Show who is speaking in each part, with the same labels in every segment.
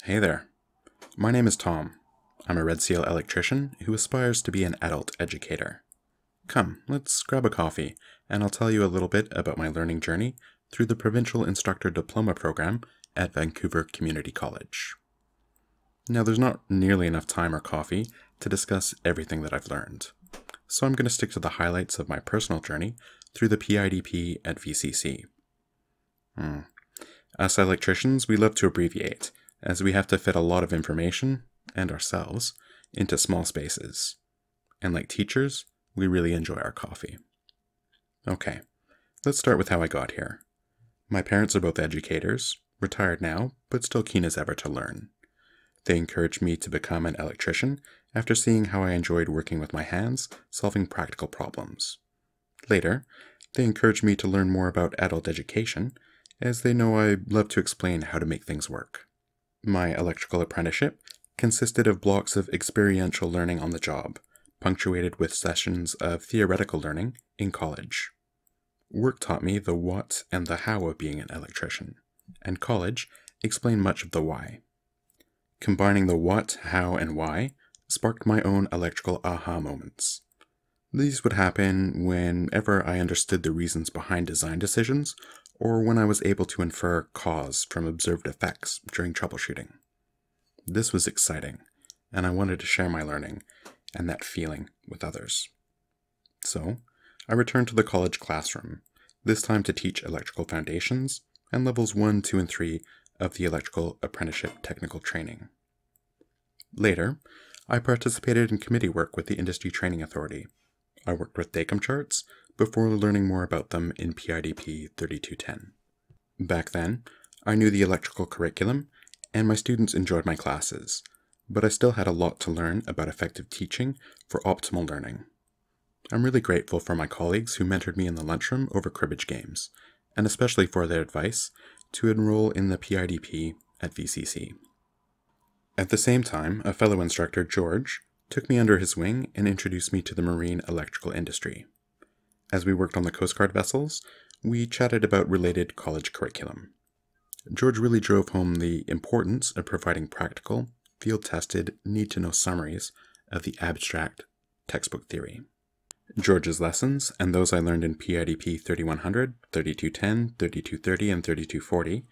Speaker 1: Hey there. My name is Tom. I'm a Red Seal electrician who aspires to be an adult educator. Come, let's grab a coffee, and I'll tell you a little bit about my learning journey through the Provincial Instructor Diploma Program at Vancouver Community College. Now, there's not nearly enough time or coffee to discuss everything that I've learned, so I'm going to stick to the highlights of my personal journey through the PIDP at VCC. Us electricians, we love to abbreviate, as we have to fit a lot of information, and ourselves, into small spaces. And like teachers, we really enjoy our coffee. Okay, let's start with how I got here. My parents are both educators, retired now, but still keen as ever to learn. They encouraged me to become an electrician after seeing how I enjoyed working with my hands, solving practical problems. Later, they encouraged me to learn more about adult education, as they know I love to explain how to make things work. My electrical apprenticeship consisted of blocks of experiential learning on the job, punctuated with sessions of theoretical learning in college. Work taught me the what and the how of being an electrician, and college explained much of the why. Combining the what, how, and why sparked my own electrical aha moments. These would happen whenever I understood the reasons behind design decisions, or when I was able to infer cause from observed effects during troubleshooting. This was exciting, and I wanted to share my learning and that feeling with others. So, I returned to the college classroom, this time to teach electrical foundations and levels 1, 2, and 3 of the electrical apprenticeship technical training. Later, I participated in committee work with the Industry Training Authority. I worked with DACM charts before learning more about them in PIDP 3210. Back then, I knew the electrical curriculum, and my students enjoyed my classes, but I still had a lot to learn about effective teaching for optimal learning. I'm really grateful for my colleagues who mentored me in the lunchroom over cribbage games, and especially for their advice to enroll in the PIDP at VCC. At the same time, a fellow instructor, George, took me under his wing and introduced me to the marine electrical industry. As we worked on the Coast Guard vessels, we chatted about related college curriculum. George really drove home the importance of providing practical, field-tested, need-to-know summaries of the abstract textbook theory. George's lessons, and those I learned in PIDP 3100, 3210, 3230, and 3240,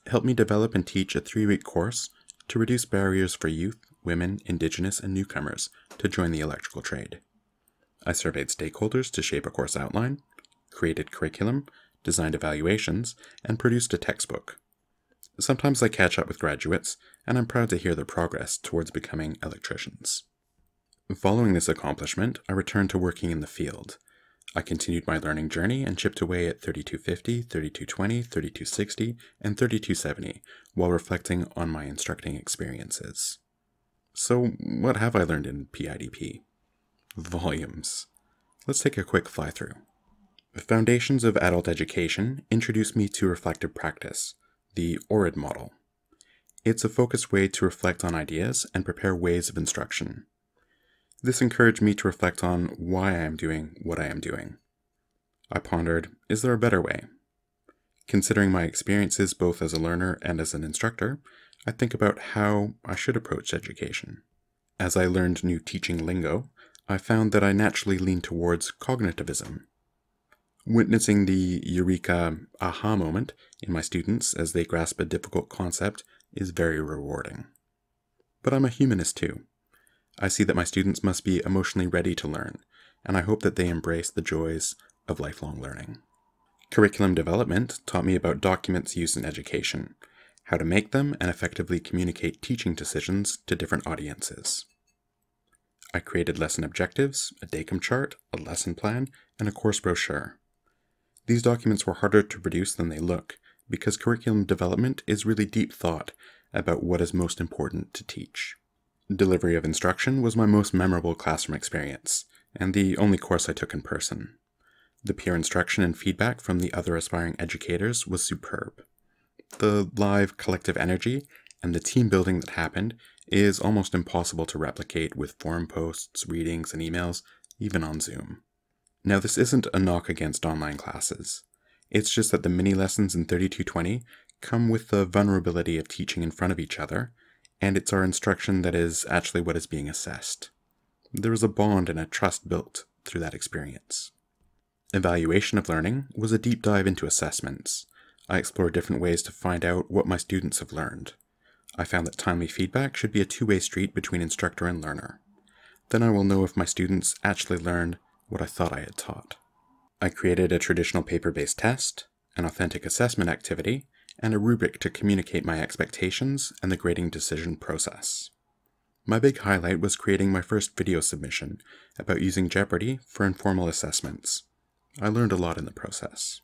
Speaker 1: helped me develop and teach a 3-week course to reduce barriers for youth, women, Indigenous, and newcomers to join the electrical trade. I surveyed stakeholders to shape a course outline, created curriculum, designed evaluations, and produced a textbook. Sometimes I catch up with graduates, and I'm proud to hear their progress towards becoming electricians. Following this accomplishment, I returned to working in the field. I continued my learning journey and chipped away at 3250, 3220, 3260, and 3270 while reflecting on my instructing experiences. So, what have I learned in PIDP? Volumes. Let's take a quick fly-through. Foundations of Adult Education introduced me to reflective practice, the ORID model. It's a focused way to reflect on ideas and prepare ways of instruction. This encouraged me to reflect on why I am doing what I am doing. I pondered, is there a better way? Considering my experiences both as a learner and as an instructor, I think about how I should approach education. As I learned new teaching lingo, I found that I naturally leaned towards cognitivism. Witnessing the eureka aha moment in my students as they grasp a difficult concept is very rewarding. But I'm a humanist too. I see that my students must be emotionally ready to learn, and I hope that they embrace the joys of lifelong learning. Curriculum development taught me about documents used in education, how to make them and effectively communicate teaching decisions to different audiences. I created lesson objectives, a DACM chart, a lesson plan, and a course brochure. These documents were harder to produce than they look, because curriculum development is really deep thought about what is most important to teach. Delivery of instruction was my most memorable classroom experience, and the only course I took in person. The peer instruction and feedback from the other aspiring educators was superb. The live collective energy and the team building that happened is almost impossible to replicate with forum posts, readings, and emails, even on Zoom. Now, this isn't a knock against online classes. It's just that the mini lessons in 3220 come with the vulnerability of teaching in front of each other and it's our instruction that is actually what is being assessed. There was a bond and a trust built through that experience. Evaluation of learning was a deep dive into assessments. I explored different ways to find out what my students have learned. I found that timely feedback should be a two-way street between instructor and learner. Then I will know if my students actually learned what I thought I had taught. I created a traditional paper-based test, an authentic assessment activity, and a rubric to communicate my expectations and the grading decision process. My big highlight was creating my first video submission about using Jeopardy for informal assessments. I learned a lot in the process.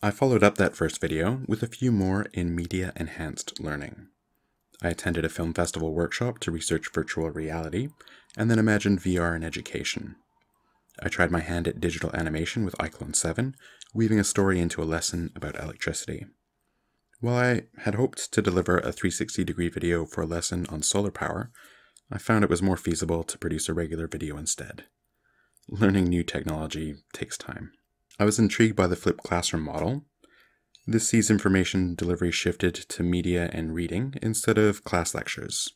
Speaker 1: I followed up that first video with a few more in media-enhanced learning. I attended a film festival workshop to research virtual reality, and then imagined VR in education. I tried my hand at digital animation with iClone 7, weaving a story into a lesson about electricity. While I had hoped to deliver a 360-degree video for a lesson on solar power, I found it was more feasible to produce a regular video instead. Learning new technology takes time. I was intrigued by the flipped classroom model. This sees information delivery shifted to media and reading instead of class lectures.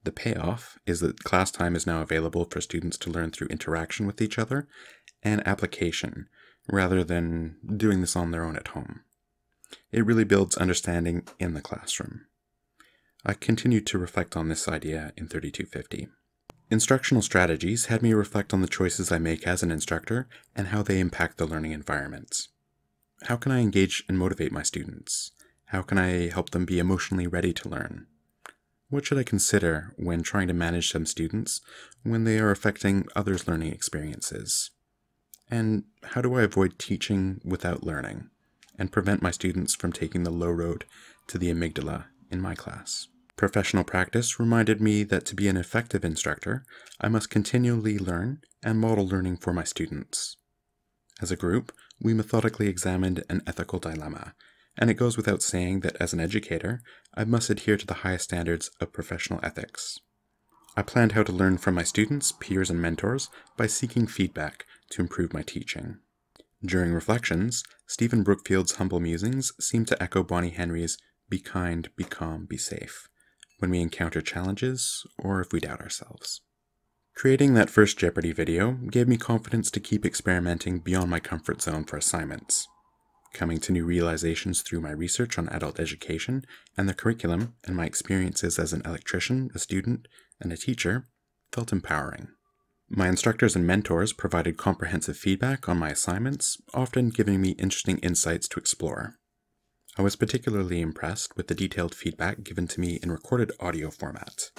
Speaker 1: The payoff is that class time is now available for students to learn through interaction with each other and application, rather than doing this on their own at home. It really builds understanding in the classroom. I continued to reflect on this idea in 3250. Instructional strategies had me reflect on the choices I make as an instructor and how they impact the learning environment. How can I engage and motivate my students? How can I help them be emotionally ready to learn? What should I consider when trying to manage some students when they are affecting others' learning experiences? And how do I avoid teaching without learning and prevent my students from taking the low road to the amygdala in my class? Professional practice reminded me that to be an effective instructor, I must continually learn and model learning for my students. As a group, we methodically examined an ethical dilemma, and it goes without saying that as an educator, I must adhere to the highest standards of professional ethics. I planned how to learn from my students, peers, and mentors by seeking feedback to improve my teaching. During reflections, Stephen Brookfield's humble musings seemed to echo Bonnie Henry's "Be kind, be calm, be safe" when we encounter challenges or if we doubt ourselves. Creating that first Jeopardy video gave me confidence to keep experimenting beyond my comfort zone for assignments. Coming to new realizations through my research on adult education and the curriculum and my experiences as an electrician, a student, and a teacher felt empowering. My instructors and mentors provided comprehensive feedback on my assignments, often giving me interesting insights to explore. I was particularly impressed with the detailed feedback given to me in recorded audio format.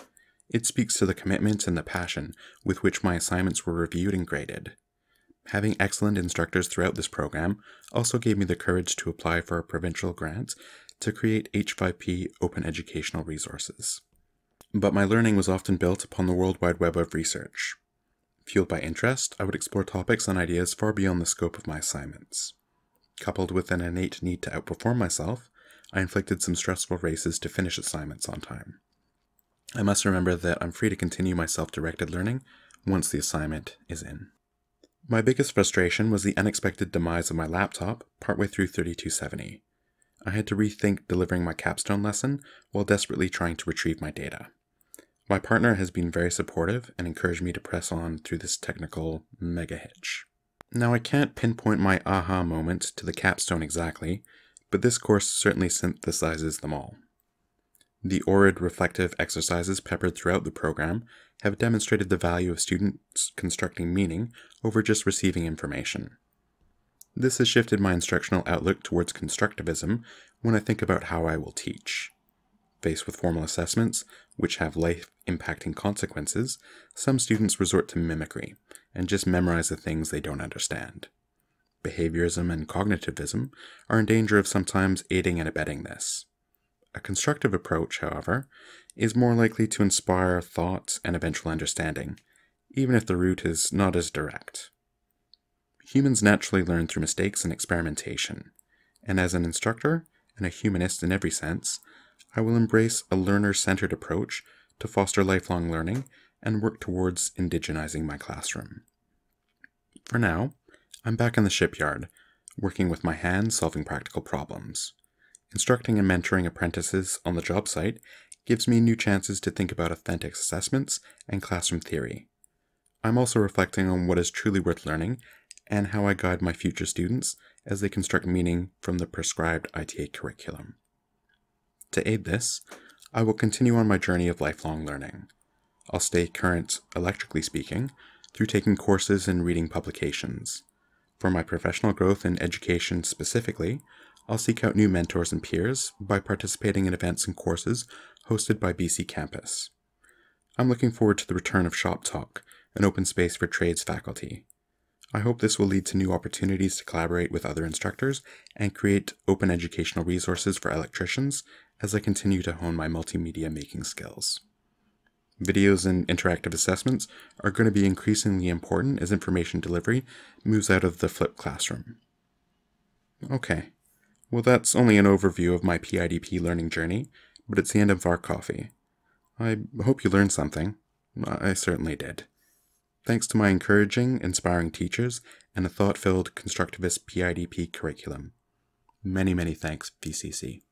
Speaker 1: It speaks to the commitment and the passion with which my assignments were reviewed and graded. Having excellent instructors throughout this program also gave me the courage to apply for a provincial grant to create H5P open educational resources. But my learning was often built upon the World Wide Web of research. Fueled by interest, I would explore topics and ideas far beyond the scope of my assignments. Coupled with an innate need to outperform myself, I inflicted some stressful races to finish assignments on time. I must remember that I'm free to continue my self-directed learning once the assignment is in. My biggest frustration was the unexpected demise of my laptop partway through 3270. I had to rethink delivering my capstone lesson while desperately trying to retrieve my data. My partner has been very supportive and encouraged me to press on through this technical mega hitch. Now, I can't pinpoint my aha moment to the capstone exactly, but this course certainly synthesizes them all. The orid reflective exercises peppered throughout the program have demonstrated the value of students constructing meaning over just receiving information. This has shifted my instructional outlook towards constructivism when I think about how I will teach. Faced with formal assessments, which have life-impacting consequences, some students resort to mimicry and just memorize the things they don't understand. Behaviorism and cognitivism are in danger of sometimes aiding and abetting this. A constructive approach, however, is more likely to inspire thought and eventual understanding, even if the route is not as direct. Humans naturally learn through mistakes and experimentation, and as an instructor and a humanist in every sense, I will embrace a learner-centered approach to foster lifelong learning and work towards indigenizing my classroom. For now, I'm back in the shipyard, working with my hands solving practical problems. Instructing and mentoring apprentices on the job site gives me new chances to think about authentic assessments and classroom theory. I'm also reflecting on what is truly worth learning and how I guide my future students as they construct meaning from the prescribed ITA curriculum. To aid this, I will continue on my journey of lifelong learning. I'll stay current, electrically speaking, through taking courses and reading publications. For my professional growth and education specifically, I'll seek out new mentors and peers by participating in events and courses hosted by BC Campus. I'm looking forward to the return of Shop Talk, an open space for trades faculty. I hope this will lead to new opportunities to collaborate with other instructors and create open educational resources for electricians as I continue to hone my multimedia making skills. Videos and interactive assessments are going to be increasingly important as information delivery moves out of the flipped classroom. Okay, well that's only an overview of my PIDP learning journey, but it's the end of our coffee. I hope you learned something. I certainly did. Thanks to my encouraging, inspiring teachers and a thought-filled constructivist PIDP curriculum. Many, many thanks, VCC.